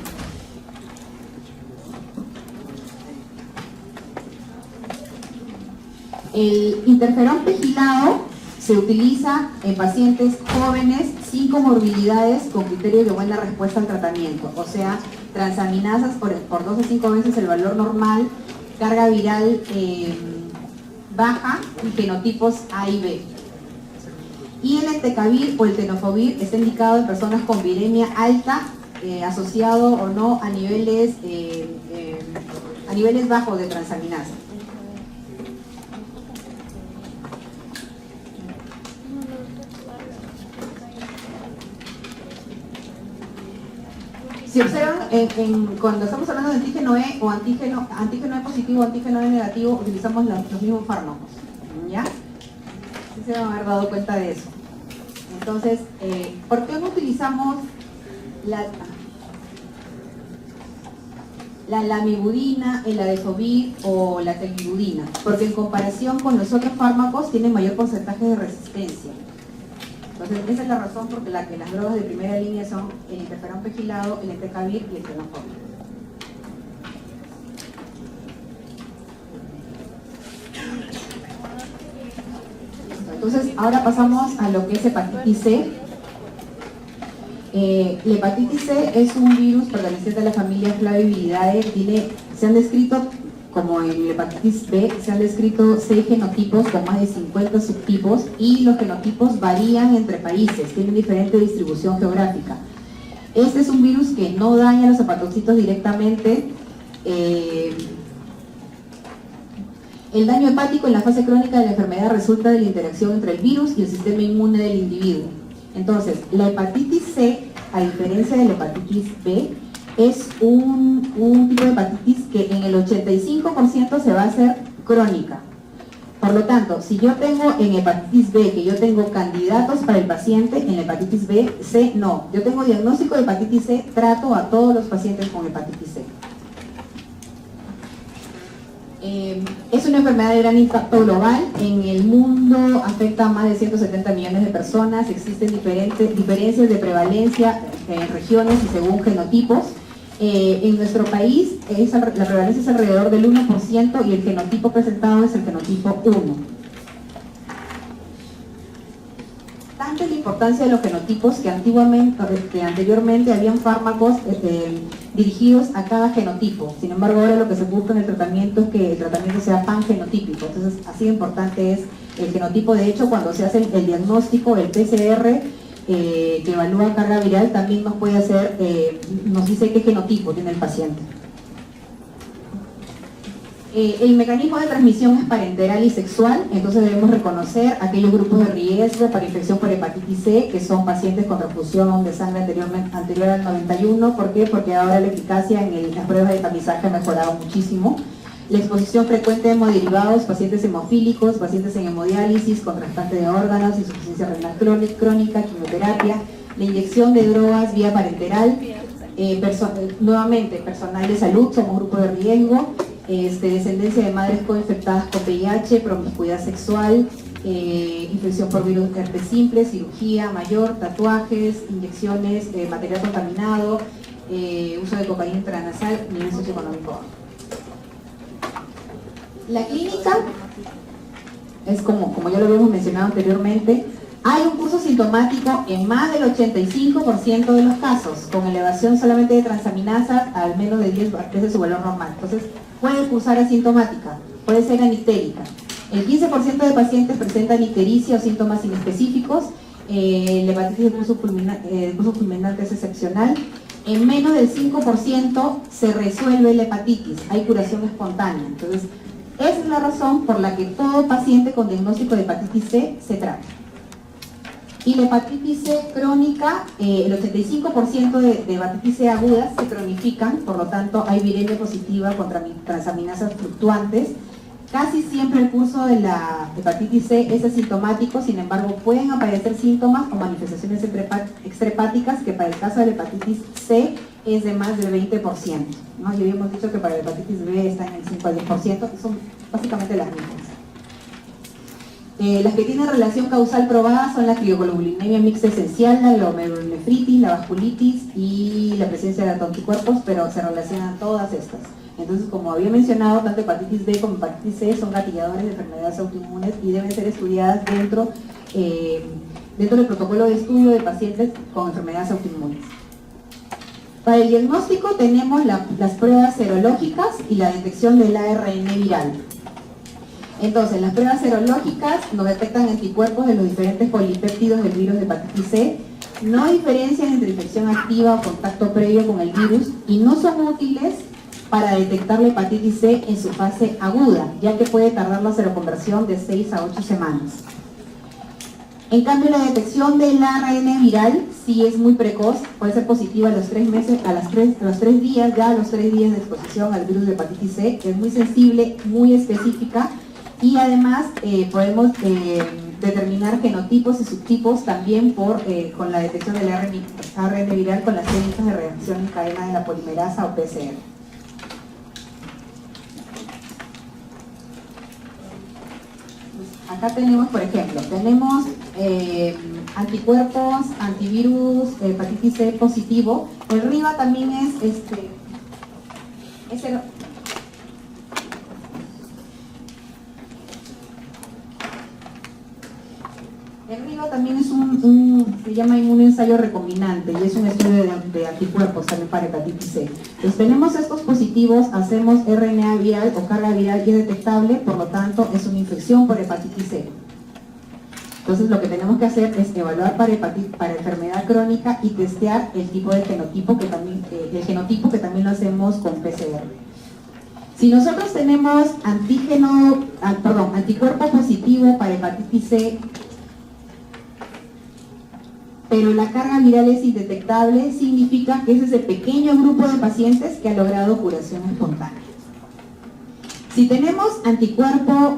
El interferón pegilado se utiliza en pacientes jóvenes sin comorbilidades con criterios de buena respuesta al tratamiento, o sea, transaminasas por 2 a 5 veces el valor normal, carga viral baja y genotipos A y B. Y el entecavir o el tenofovir está indicado en personas con viremia alta, asociado o no a niveles bajos de transaminasa. Si observan, cuando estamos hablando de antígeno E o antígeno E positivo o antígeno E negativo, utilizamos los mismos fármacos, ¿ya? Sí se van a haber dado cuenta de eso. Entonces, ¿por qué no utilizamos la lamivudina, el adefovir o la telvibudina? Porque en comparación con los otros fármacos tienen mayor porcentaje de resistencia. Entonces, esa es la razón por la que las drogas de primera línea son el interferón pegilado, el entecavir y el tenofovir. Entonces, ahora pasamos a lo que es hepatitis C. La hepatitis C es un virus perteneciente a la familia Flaviviridae. Se han descrito, como en la hepatitis B, se han descrito 6 genotipos con más de 50 subtipos y los genotipos varían entre países, tienen diferente distribución geográfica. Este es un virus que no daña a los hepatocitos directamente. El daño hepático en la fase crónica de la enfermedad resulta de la interacción entre el virus y el sistema inmune del individuo. Entonces, la hepatitis C, a diferencia de la hepatitis B, es un tipo de hepatitis que en el 85% se va a hacer crónica. Por lo tanto, si yo tengo en hepatitis B que yo tengo candidatos para el paciente, en la hepatitis B, C no. Yo tengo diagnóstico de hepatitis C, trato a todos los pacientes con hepatitis C. Es una enfermedad de gran impacto global. En el mundo afecta a más de 170 millones de personas. Existen diferencias de prevalencia en regiones y según genotipos. En nuestro país la prevalencia es alrededor del 1% y el genotipo presentado es el genotipo 1. importancia de los genotipos, que anteriormente habían fármacos dirigidos a cada genotipo. Sin embargo, ahora lo que se busca en el tratamiento es que el tratamiento sea pangenotípico. Entonces, así de importante es el genotipo. De hecho, cuando se hace el diagnóstico, el PCR, que evalúa carga viral, también nos puede hacer, nos dice qué genotipo tiene el paciente. El mecanismo de transmisión es parenteral y sexual, entonces debemos reconocer aquellos grupos de riesgo para infección por hepatitis C, que son pacientes con transfusión de sangre anterior al 91. ¿Por qué? Porque ahora la eficacia en las pruebas de tamizaje ha mejorado muchísimo. La exposición frecuente de hemoderivados, pacientes hemofílicos, pacientes en hemodiálisis, con trasplante de órganos, insuficiencia renal crónica, quimioterapia, la inyección de drogas vía parenteral, nuevamente personal de salud, somos grupo de riesgo, descendencia de madres coinfectadas con VIH, promiscuidad sexual, infección por virus herpes simple, cirugía mayor, tatuajes, inyecciones, material contaminado, uso de cocaína intranasal, nivel socioeconómico. La clínica es como ya lo habíamos mencionado anteriormente, hay un curso sintomático en más del 85% de los casos, con elevación solamente de transaminasas al menos de 10 veces su valor normal. Entonces, puede cursar asintomática, puede ser anictérica. El 15% de pacientes presentan ictericia o síntomas inespecíficos. La hepatitis de curso fulminante es excepcional. En menos del 5% se resuelve la hepatitis, hay curación espontánea. Entonces, esa es la razón por la que todo paciente con diagnóstico de hepatitis C se trata. Y la hepatitis C crónica, el 85% de hepatitis C agudas se cronifican, por lo tanto hay viremia positiva contra transaminasas fluctuantes. Casi siempre el curso de la hepatitis C es asintomático, sin embargo pueden aparecer síntomas o manifestaciones extrahepáticas, que para el caso de la hepatitis C es de más del 20%, ¿no? Ya habíamos dicho que para la hepatitis B está en el 5 al 10%, que son básicamente las mismas. Las que tienen relación causal probada son la crioglobulinemia mixta esencial, la glomerulonefritis, la vasculitis y la presencia de anticuerpos, pero se relacionan todas estas. Entonces, como había mencionado, tanto hepatitis B como hepatitis C son gatilladores de enfermedades autoinmunes y deben ser estudiadas dentro del protocolo de estudio de pacientes con enfermedades autoinmunes. Para el diagnóstico tenemos las pruebas serológicas y la detección del ARN viral. Entonces, las pruebas serológicas nos detectan anticuerpos de los diferentes polipéptidos del virus de hepatitis C, no diferencian entre infección activa o contacto previo con el virus y no son útiles para detectar la hepatitis C en su fase aguda, ya que puede tardar la seroconversión de 6 a 8 semanas. En cambio, la detección del ARN viral sí es muy precoz, puede ser positiva a los 3 meses, a los 3 días de exposición al virus de hepatitis C, que es muy sensible, muy específica, y además podemos determinar genotipos y subtipos también con la detección del ARN viral con las técnicas de reacción en cadena de la polimerasa o PCR. Acá tenemos, por ejemplo, anticuerpos, antivirus, hepatitis C positivo. El RIVA también el RIVA también es se llama inmunoensayo recombinante y es un estudio de anticuerpos también para hepatitis C. Entonces tenemos estos positivos, hacemos RNA viral o carga viral y es detectable, por lo tanto es una infección por hepatitis C. Entonces lo que tenemos que hacer es evaluar para enfermedad crónica y testear el tipo de genotipo que también lo hacemos con PCR. Si nosotros tenemos anticuerpo positivo para hepatitis C, pero la carga viral es indetectable, significa que es ese pequeño grupo de pacientes que ha logrado curación espontánea. Si tenemos anticuerpo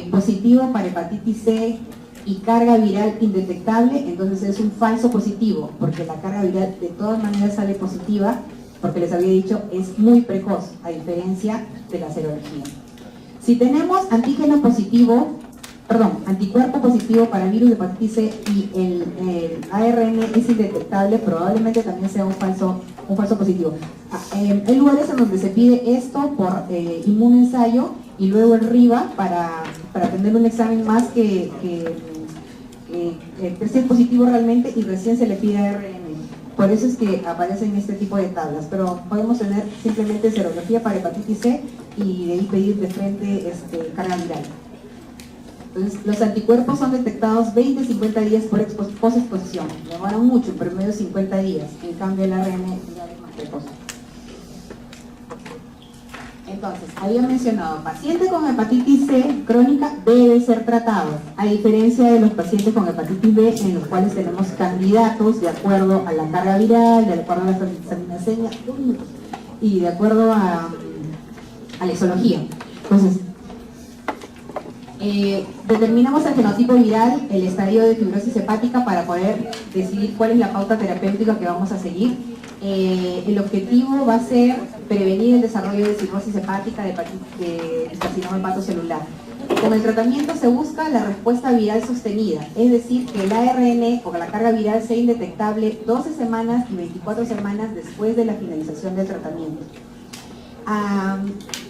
positivo para hepatitis C y carga viral indetectable, entonces es un falso positivo, porque la carga viral de todas maneras sale positiva, porque les había dicho, es muy precoz, a diferencia de la serología. Si tenemos anticuerpo positivo para el virus de hepatitis C y el ARN es indetectable, probablemente también sea un falso positivo. Hay lugares en donde se pide esto por inmunoensayo y luego el RIVA para tener un examen más que si es positivo realmente y recién se le pide ARN. Por eso es que aparecen este tipo de tablas, pero podemos tener simplemente serología para hepatitis C y de ahí pedir de frente carga viral. Entonces, los anticuerpos son detectados 20-50 días por post-exposición. Demoran mucho, en promedio 50 días. En cambio, el ARN ya es más precoz. Entonces, había mencionado, paciente con hepatitis C crónica debe ser tratado, a diferencia de los pacientes con hepatitis B, en los cuales tenemos candidatos de acuerdo a la carga viral, de acuerdo a la transaminasemia y de acuerdo a la histología. Entonces, determinamos el fenotipo viral, el estadio de fibrosis hepática para poder decidir cuál es la pauta terapéutica que vamos a seguir. El objetivo va a ser prevenir el desarrollo de cirrosis hepática, de carcinoma hepatocelular. Con el tratamiento se busca la respuesta viral sostenida, es decir, que el ARN o la carga viral sea indetectable 12 semanas y 24 semanas después de la finalización del tratamiento.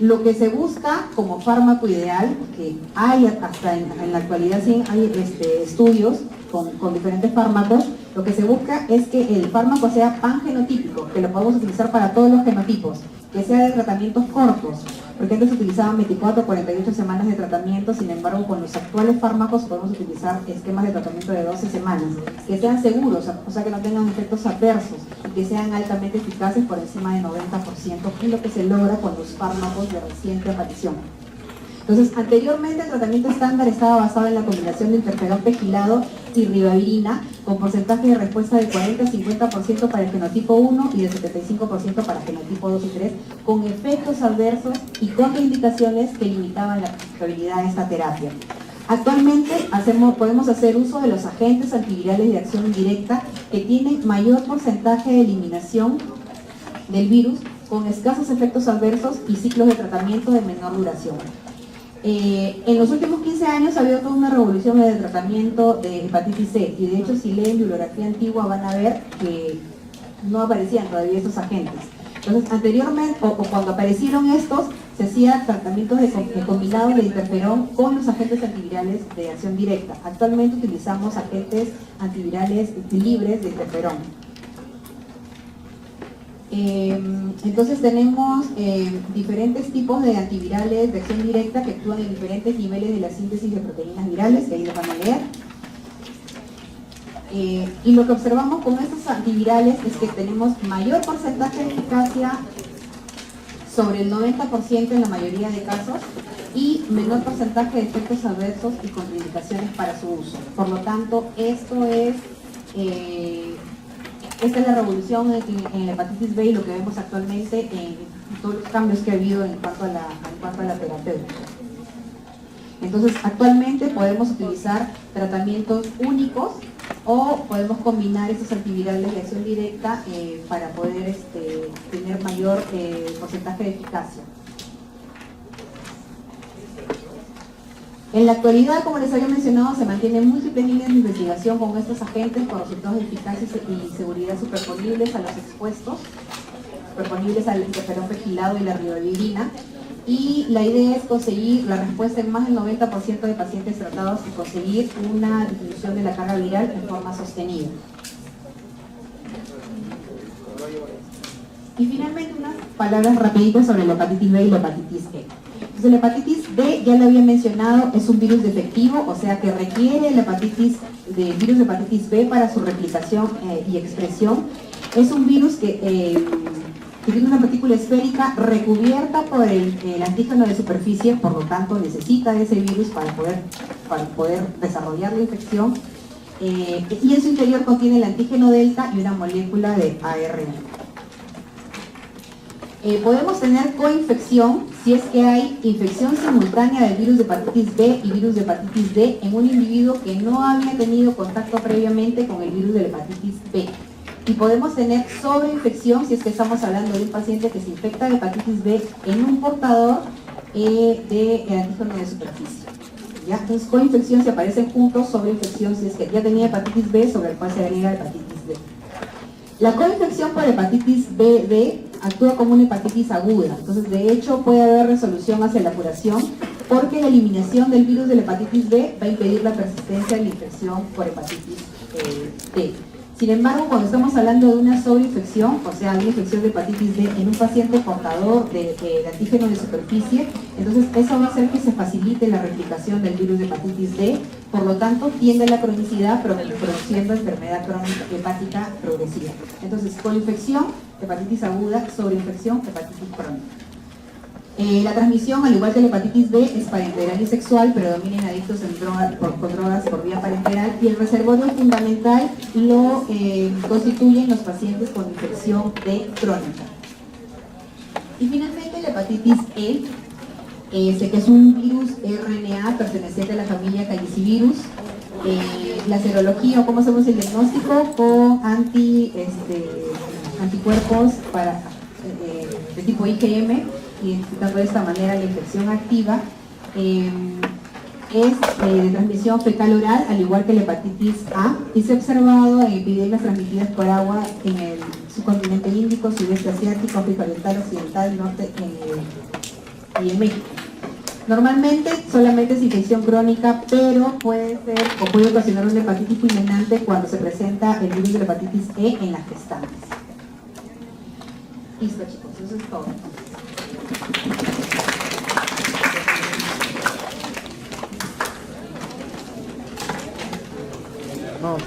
Lo que se busca como fármaco ideal, que hay hasta en la actualidad sí hay estudios con diferentes fármacos, lo que se busca es que el fármaco sea pangenotípico, que lo podamos utilizar para todos los genotipos, que sea de tratamientos cortos, porque antes se utilizaban 24 o 48 semanas de tratamiento, sin embargo con los actuales fármacos podemos utilizar esquemas de tratamiento de 12 semanas, que sean seguros, o sea que no tengan efectos adversos, y que sean altamente eficaces por encima del 90%, que es lo que se logra con los fármacos de reciente aparición. Entonces, anteriormente el tratamiento estándar estaba basado en la combinación de interferón pegilado y ribavirina, con porcentaje de respuesta de 40-50% para el genotipo 1 y de 75% para genotipo 2 y 3, con efectos adversos y contraindicaciones que limitaban la aplicabilidad de esta terapia. Actualmente podemos hacer uso de los agentes antivirales de acción directa que tienen mayor porcentaje de eliminación del virus, con escasos efectos adversos y ciclos de tratamiento de menor duración. En los últimos 15 años ha habido toda una revolución en el tratamiento de hepatitis C, y de hecho si leen bibliografía antigua van a ver que no aparecían todavía estos agentes. Entonces anteriormente, o cuando aparecieron estos, se hacía tratamientos combinados de interferón con los agentes antivirales de acción directa. Actualmente utilizamos agentes antivirales libres de interferón. Entonces tenemos diferentes tipos de antivirales de acción directa que actúan en diferentes niveles de la síntesis de proteínas virales, que ahí lo van a leer. Y lo que observamos con estos antivirales es que tenemos mayor porcentaje de eficacia, sobre el 90% en la mayoría de casos, y menor porcentaje de efectos adversos y contraindicaciones para su uso. Por lo tanto, esta es la revolución en la hepatitis B y lo que vemos actualmente en todos los cambios que ha habido en cuanto a la terapéutica. Entonces, actualmente podemos utilizar tratamientos únicos o podemos combinar estos antivirales de acción directa para poder tener mayor porcentaje de eficacia. En la actualidad, como les había mencionado, se mantienen múltiples líneas de investigación con estos agentes con resultados de eficacia y seguridad superponibles a los expuestos, superponibles al interferón pegilado y la ribavirina, y la idea es conseguir la respuesta en más del 90% de pacientes tratados y conseguir una disminución de la carga viral en forma sostenida. Y finalmente unas palabras rapiditas sobre la hepatitis B y la hepatitis E. Entonces, la hepatitis B, ya lo había mencionado, es un virus defectivo, o sea que requiere el virus de hepatitis B para su replicación y expresión. Es un virus que tiene una partícula esférica recubierta por el antígeno de superficie, por lo tanto necesita de ese virus para poder desarrollar la infección. Y en su interior contiene el antígeno delta y una molécula de ARN. Podemos tener coinfección si es que hay infección simultánea del virus de hepatitis B y virus de hepatitis D en un individuo que no había tenido contacto previamente con el virus de la hepatitis B. Y podemos tener sobreinfección si es que estamos hablando de un paciente que se infecta de hepatitis B en un portador de antígeno de superficie. ¿Ya? Entonces, coinfección se aparecen juntos, sobreinfección si es que ya tenía hepatitis B, sobre el cual se agrega hepatitis D. La coinfección por hepatitis BD actúa como una hepatitis aguda. Entonces, de hecho, puede haber resolución hacia la curación porque la eliminación del virus de la hepatitis B va a impedir la persistencia de la infección por hepatitis B. Sin embargo, cuando estamos hablando de una sobreinfección, o sea, una infección de hepatitis B en un paciente portador de antígeno de superficie, entonces eso va a hacer que se facilite la replicación del virus de hepatitis B, por lo tanto tiende a la cronicidad, produciendo enfermedad crónica hepática progresiva. Entonces, coinfección, hepatitis aguda; sobreinfección, hepatitis crónica. La transmisión, al igual que la hepatitis B, es parenteral y sexual, predomina en adictos con drogas por vía parenteral, y el reservorio fundamental lo constituyen los pacientes con infección B crónica. Y finalmente la hepatitis E, que es un virus RNA perteneciente a la familia Calicivirus. La serología, o cómo hacemos el diagnóstico, con anticuerpos de tipo IgM, identificando de esta manera la infección activa. Es de transmisión fecal oral, al igual que la hepatitis A, y se ha observado en epidemias transmitidas por agua en el subcontinente índico, sudeste asiático, África Oriental, Occidental, Norte y en México. Normalmente solamente es infección crónica, pero puede ser o puede ocasionar una hepatitis fulminante cuando se presenta el virus de la hepatitis E en las gestantes. Listo, chicos, eso es todo. No.